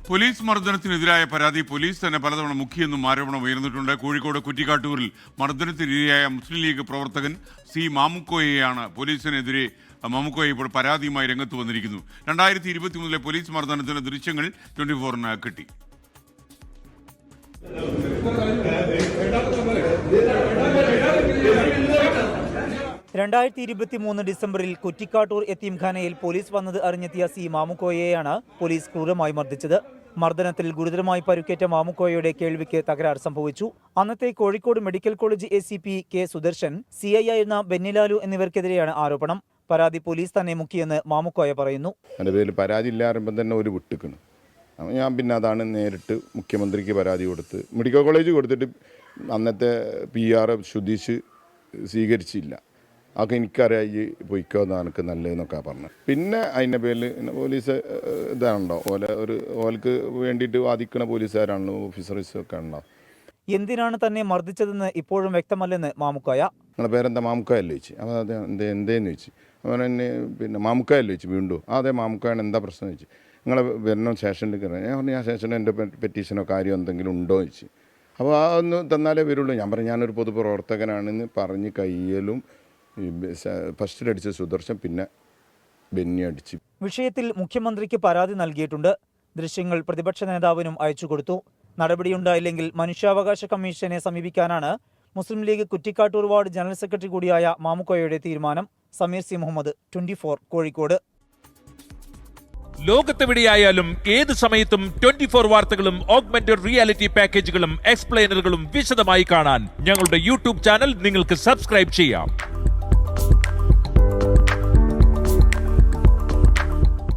Police മർദ്ദനത്തിനെതിരായ പരാതി police തന്നെ പലതവണ മുഖ്യെന്നും ആരോപണം ഉയർന്നിട്ടുണ്ട്. കോഴിക്കോട് കുറ്റിക്കാട്ടൂരിൽ മർദ്ദനത്തിനിരയായ മുസ്ലിം ലീഗ് പ്രവർത്തകൻ സി മാമുക്കോയെയാണ് പോലീസിനെതിരെ മാമുക്കോയെ ഇപ്പോൾ പരാതിയുമായി രംഗത്ത് വന്നിരിക്കുന്നു. 2023 പോലീസ് മർദ്ദനത്തിന്റെ ദൃശ്യങ്ങൾ 24-ന് കിട്ടി. ഡിസംബറിൽ കുറ്റിക്കാട്ടൂർ യത്തീംഖാനയിൽ പോലീസ് വന്നത് അറിഞ്ഞെത്തിയ സി മാമുക്കോയെയാണ് പോലീസ് ക്രൂരമായി മർദ്ദിച്ചത്. മർദ്ദനത്തിൽ ഗുരുതരമായി പരുക്കേറ്റ മാമുക്കോയയുടെ കേൾവിക്ക് തകരാർ സംഭവിച്ചു. അന്നത്തെ Kozhikode medical college ACP K Sudarshan, CI ആയിരുന്ന ബെന്നിലാലു എന്നിവർക്കെതിരെയാണ് ആരോപണം. പരാതി പോലീസ് തന്നെ മുക്കിയെന്ന് മാമുക്കോയ പറയുന്നു. എൻ്റെ പേരിൽ പരാതി ഇല്ലാറുമ്പോൾ തന്നെ ഒരു വിട്ടിക്കണം. ഞാൻ പിന്നെ അതാണ് നേരിട്ട് മുഖ്യമന്ത്രിക്ക് പരാതി കൊടുത്ത് മെഡിക്കൽ കോളേജ് കൊടുത്തിട്ട് അന്നത്തെ PR സുധീഷ് സ്വീകരിച്ചില്ല. അതൊക്കെ എനിക്കറിയായി പൊയ്ക്കോന്ന് എനിക്ക് നല്ലതെന്നൊക്കെ പറഞ്ഞു. പിന്നെ അതിൻ്റെ പേരിൽ പോലീസ് ഇതാണല്ലോ ഓൽക്ക് വേണ്ടിയിട്ട് വാദിക്കുന്ന പോലീസുകാരാണല്ലോ, ഓഫീസേഴ്സൊക്കെ ആണല്ലോ. എന്തിനാണ് തന്നെ മർദ്ദിച്ചതെന്ന് ഇപ്പോഴും വ്യക്തമല്ലെന്ന് മാമുക്കോയ. നിങ്ങളുടെ പേരെന്താ മാമുക്കയല്ലേ ചോദിച്ചു. അപ്പോൾ അതെ എന്തേന്ന് ചോദിച്ചു. അവൻ എന്നെ പിന്നെ മാമുക്കയല്ലേ ചോദിച്ചു. വീണ്ടും അതെ മാമുക്കയാണ്, എന്താ പ്രശ്നം ചോദിച്ചു. നിങ്ങളെ വരണം സ്റ്റേഷനിൽ കയറാൻ. ഞാൻ പറഞ്ഞു ഞാൻ സ്റ്റേഷനിൽ എൻ്റെ പെറ്റീഷനോ കാര്യം എന്തെങ്കിലും ഉണ്ടോ എന്ന് ചോദിച്ചു. അപ്പോൾ ആ ഒന്ന് തന്നാലേ വരുള്ളൂ. ഞാൻ പറഞ്ഞു ഞാനൊരു പൊതുപ്രവർത്തകനാണെന്ന് പറഞ്ഞ് കയ്യലും ഫസ്റ്റിലടിച്ച സുദർശൻ പിന്നെ ബെന്നി അടിച്ചു. വിഷയത്തിൽ മുഖ്യമന്ത്രിക്ക് പരാതി നൽകിയിട്ടുണ്ട്. ദൃശ്യങ്ങൾ പ്രതിപക്ഷ നേതാവിനും അയച്ചുകൊടുത്തു. നടപടിയുണ്ടായില്ലെങ്കിൽ മനുഷ്യാവകാശ കമ്മീഷനെ സമീപിക്കാനാണ് Muslim League Kuttikkattoor ward general secretary കൂടിയായ മാമുക്കോയയുടെ തീരുമാനം. സമീർ സി മുഹമ്മദ്, 24 കോഴിക്കോട്. ലോകത്തെവിടെയായാലും ഏത് സമയത്തും 24 വാർത്തകളും ഓഗ്മെന്റഡ് റിയാലിറ്റി പാക്കേജുകളും എക്സ്പ്ലെയിനറുകളും വിശദമായി കാണാൻ ഞങ്ങളുടെ YouTube ചാനൽ നിങ്ങൾക്ക് സബ്സ്ക്രൈബ് ചെയ്യാം.